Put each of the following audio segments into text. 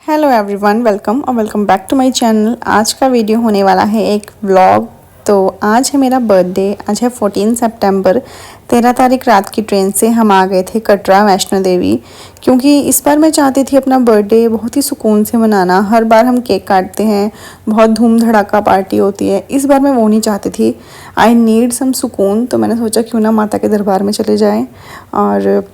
Hello everyone, welcome और welcome back to my channel. आज का वीडियो होने वाला है एक व्लॉग। तो आज है मेरा बर्थडे, आज है 14 सितंबर। 13 तारीख रात की ट्रेन से हम आ गए थे कटरा वैष्णो देवी, क्योंकि इस बार मैं चाहती थी अपना बर्थडे बहुत ही सुकून से मनाना। हर बार हम केक काटते हैं, बहुत धूम धड़ाका पार्टी होती है, इस बार मैं वो नहीं चाहती थी। आई नीड सम सुकून। तो मैंने सोचा क्यों ना माता के दरबार में चले जाएँ। और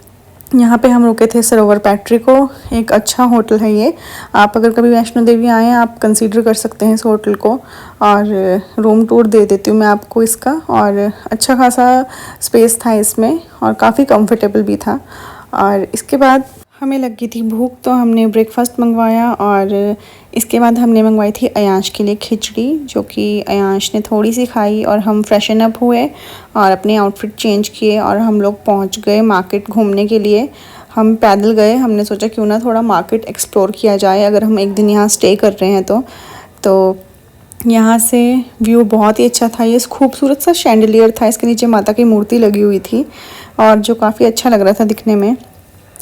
यहाँ पे हम रुके थे सरोवर पैट्रिको, एक अच्छा होटल है ये। आप अगर कभी वैष्णो देवी आए हैं आप कंसीडर कर सकते हैं इस होटल को। और रूम टूर दे देती हूँ मैं आपको इसका। और अच्छा खासा स्पेस था इसमें और काफ़ी कंफर्टेबल भी था। और इसके बाद हमें लगी थी भूख, तो हमने ब्रेकफास्ट मंगवाया। और इसके बाद हमने मंगवाई थी अयांश के लिए खिचड़ी, जो कि अयांश ने थोड़ी सी खाई। और हम फ्रेशन अप हुए और अपने आउटफिट चेंज किए और हम लोग पहुंच गए मार्केट घूमने के लिए। हम पैदल गए, हमने सोचा क्यों ना थोड़ा मार्केट एक्सप्लोर किया जाए अगर हम एक दिन यहाँ स्टे कर रहे हैं तो यहाँ से व्यू बहुत ही अच्छा था। ये खूबसूरत सा शैंडलियर था, इसके नीचे माता की मूर्ति लगी हुई थी और जो काफ़ी अच्छा लग रहा था दिखने में।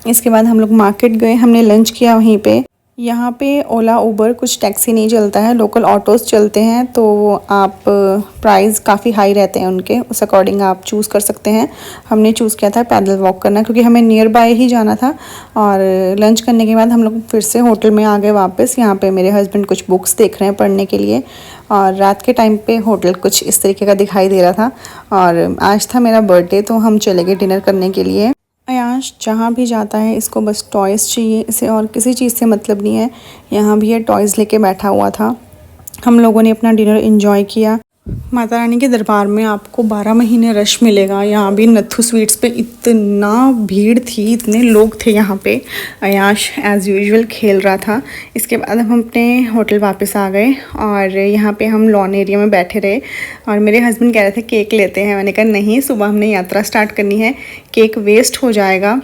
इसके बाद हम लोग मार्केट गए, हमने लंच किया वहीं पे। यहाँ पे ओला उबर कुछ टैक्सी नहीं चलता है, लोकल ऑटोज़ चलते हैं। तो आप प्राइस काफ़ी हाई रहते हैं उनके, उस अकॉर्डिंग आप चूज़ कर सकते हैं। हमने चूज़ किया था पैदल वॉक करना, क्योंकि हमें नियर बाय ही जाना था। और लंच करने के बाद हम लोग फिर से होटल में आ गए वापस। यहाँ पे मेरे हस्बैंड कुछ बुक्स देख रहे हैं पढ़ने के लिए। और रात के टाइम पे होटल कुछ इस तरीके का दिखाई दे रहा था। और आज था मेरा बर्थडे, तो हम चले गए डिनर करने के लिए। अयांश जहाँ भी जाता है इसको बस टॉयज़ चाहिए, इसे और किसी चीज़ से मतलब नहीं है। यहाँ भी ये टॉयज़ लेके बैठा हुआ था। हम लोगों ने अपना डिनर एंजॉय किया। माता रानी के दरबार में आपको 12 महीने रश मिलेगा। यहाँ भी नथु स्वीट्स पे इतना भीड़ थी, इतने लोग थे यहाँ पे। अयांश एज़ यूजुअल खेल रहा था। इसके बाद हम अपने होटल वापस आ गए और यहाँ पे हम लॉन एरिया में बैठे रहे। और मेरे हस्बैंड कह रहे थे केक लेते हैं, मैंने कहा नहीं, सुबह हमने यात्रा स्टार्ट करनी है, केक वेस्ट हो जाएगा।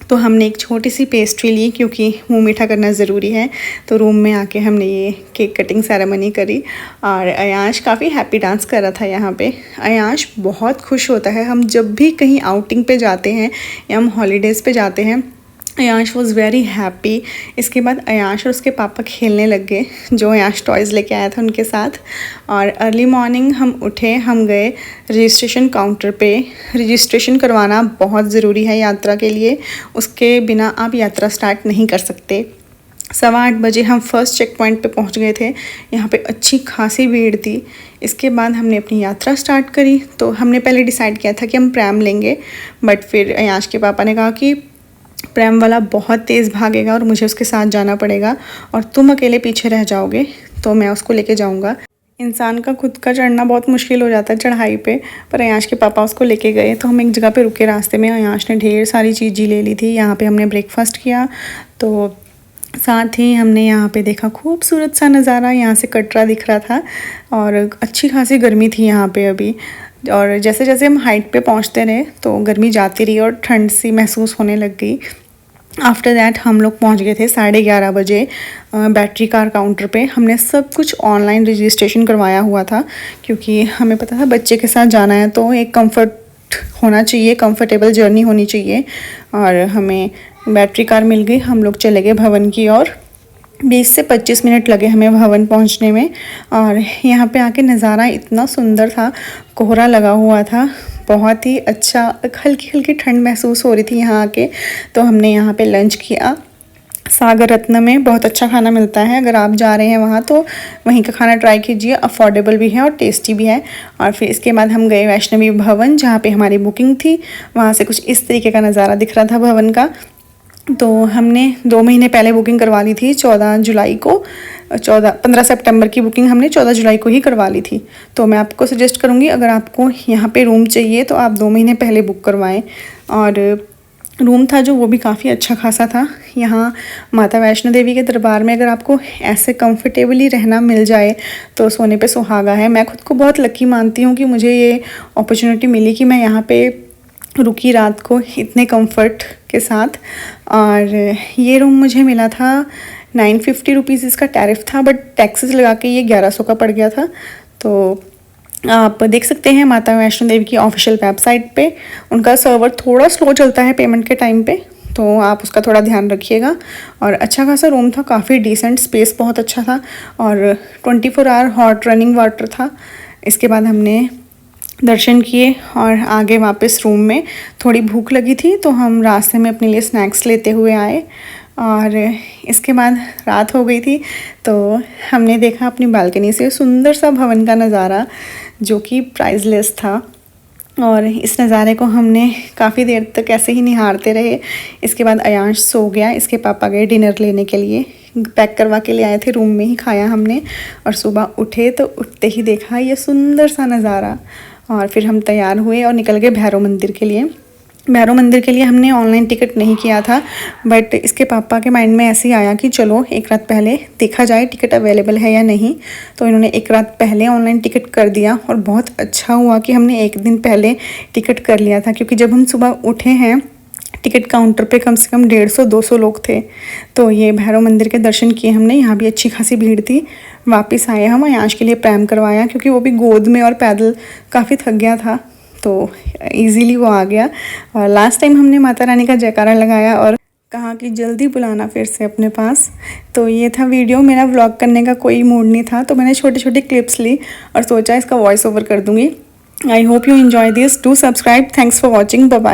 तो हमने एक छोटी सी पेस्ट्री ली, क्योंकि मुंह मीठा करना ज़रूरी है। तो रूम में आके हमने ये केक कटिंग सेरेमनी करी। और अयांश काफ़ी हैप्पी डांस कर रहा था यहाँ पे। अयांश बहुत खुश होता है हम जब भी कहीं आउटिंग पे जाते हैं या हम हॉलीडेज़ पे जाते हैं। Ayansh was very happy. इसके बाद अयांश और उसके पापा खेलने लग गए, जो अयांश टॉयज़ लेके आया था उनके साथ। और अर्ली मॉर्निंग हम उठे, हम गए रजिस्ट्रेशन काउंटर पे। रजिस्ट्रेशन करवाना बहुत ज़रूरी है यात्रा के लिए, उसके बिना आप यात्रा स्टार्ट नहीं कर सकते। 8:15 बजे हम फर्स्ट चेक पॉइंट पे पहुंच गए थे। यहाँ पे अच्छी खासी भीड़ थी। इसके बाद हमने अपनी यात्रा स्टार्ट करी। तो हमने पहले डिसाइड किया था कि हम प्रैम लेंगे, बट फिर अयांश के पापा ने कहा कि प्रैम वाला बहुत तेज़ भागेगा और मुझे उसके साथ जाना पड़ेगा और तुम अकेले पीछे रह जाओगे, तो मैं उसको लेके जाऊंगा। इंसान का खुद का चढ़ना बहुत मुश्किल हो जाता है चढ़ाई पे, पर अयांश के पापा उसको लेके गए। तो हम एक जगह पे रुके, रास्ते में अयांश ने ढेर सारी चीज़ें ले ली थी। यहाँ पे हमने ब्रेकफास्ट किया, तो साथ ही हमने यहाँ पे देखा खूबसूरत सा नज़ारा। यहाँ से कटरा दिख रहा था और अच्छी खासी गर्मी थी यहाँ पे अभी। और जैसे जैसे हम हाइट पे पहुँचते रहे तो गर्मी जाती रही और ठंड सी महसूस होने लग गई। आफ्टर दैट हम लोग पहुँच गए थे 11:30 बजे बैटरी कार काउंटर पे। हमने सब कुछ ऑनलाइन रजिस्ट्रेशन करवाया हुआ था, क्योंकि हमें पता था बच्चे के साथ जाना है तो एक कंफर्ट होना चाहिए, कंफर्टेबल जर्नी होनी चाहिए। और हमें बैटरी कार मिल गई। हम लोग चले गए भवन की ओर। 20 से 25 मिनट लगे हमें भवन पहुंचने में। और यहाँ पे आके नज़ारा इतना सुंदर था, कोहरा लगा हुआ था, बहुत ही अच्छा, हल्की हल्की ठंड महसूस हो रही थी यहाँ आके। तो हमने यहाँ पे लंच किया सागर रत्न में। बहुत अच्छा खाना मिलता है, अगर आप जा रहे हैं वहाँ तो वहीं का खाना ट्राई कीजिए, अफोर्डेबल भी है और टेस्टी भी है। और फिर इसके बाद हम गए वैष्णवी भवन, जहाँ पे हमारी बुकिंग थी। वहाँ से कुछ इस तरीके का नज़ारा दिख रहा था भवन का। तो हमने 2 महीने पहले बुकिंग करवा ली थी, 14 जुलाई को। 15 सितंबर की बुकिंग हमने 14 जुलाई को ही करवा ली थी। तो मैं आपको सजेस्ट करूँगी, अगर आपको यहाँ पे रूम चाहिए तो आप 2 महीने पहले बुक करवाएं। और रूम था जो वो भी काफ़ी अच्छा खासा था। यहाँ माता वैष्णो देवी के दरबार में अगर आपको ऐसे कंफर्टेबली रहना मिल जाए तो सोने पे सुहागा है। मैं खुद को बहुत लकी मानती हूँ कि मुझे ये अपॉर्चुनिटी मिली कि मैं यहाँ पे रुकी रात को इतने कंफर्ट के साथ। और ये रूम मुझे मिला था 950 रुपीज़ इसका टैरिफ था, बट टैक्सेस लगा के ये 1100 का पड़ गया था। तो आप देख सकते हैं माता वैष्णो देवी की ऑफिशियल वेबसाइट पे, उनका सर्वर थोड़ा स्लो चलता है पेमेंट के टाइम पे, तो आप उसका थोड़ा ध्यान रखिएगा। और अच्छा खासा रूम था, काफ़ी डिसेंट, स्पेस बहुत अच्छा था और 24 आवर हॉट रनिंग वाटर था। इसके बाद हमने दर्शन किए और आगे वापस रूम में। थोड़ी भूख लगी थी तो हम रास्ते में अपने लिए स्नैक्स लेते हुए आए और इसके बाद रात हो गई थी तो हमने देखा अपनी बालकनी से सुंदर सा भवन का नज़ारा जो कि प्राइसलेस था। और इस नज़ारे को हमने काफ़ी देर तक ऐसे ही निहारते रहे। इसके बाद अयांश सो गया, इसके पापा गए डिनर लेने के लिए, पैक करवा के ले आए थे, रूम में ही खाया हमने। और सुबह उठे तो उठते ही देखा ये सुंदर सा नज़ारा और फिर हम तैयार हुए और निकल गए भैरव मंदिर के लिए। भैरव मंदिर के लिए हमने ऑनलाइन टिकट नहीं किया था, बट इसके पापा के माइंड में ऐसे ही आया कि चलो एक रात पहले देखा जाए टिकट अवेलेबल है या नहीं। तो इन्होंने एक रात पहले ऑनलाइन टिकट कर दिया और बहुत अच्छा हुआ कि हमने एक दिन पहले टिकट कर लिया था, क्योंकि जब हम सुबह उठे हैं टिकट काउंटर पे कम से कम 150-200 लोग थे। तो ये भैरव मंदिर के दर्शन किए हमने, यहाँ भी अच्छी खासी भीड़ थी। वापस आए हम, अयांश के लिए प्रैम करवाया क्योंकि वो भी गोद में और पैदल काफ़ी थक गया था, तो इजीली वो आ गया। और लास्ट टाइम हमने माता रानी का जयकारा लगाया और कहा कि जल्दी बुलाना फिर से अपने पास। तो ये था वीडियो, मेरा व्लॉग करने का कोई मूड नहीं था तो मैंने छोटी छोटी क्लिप्स ली और सोचा इसका वॉइस ओवर कर दूँगी। I hope you enjoy this, do subscribe, thanks for watching, bye bye.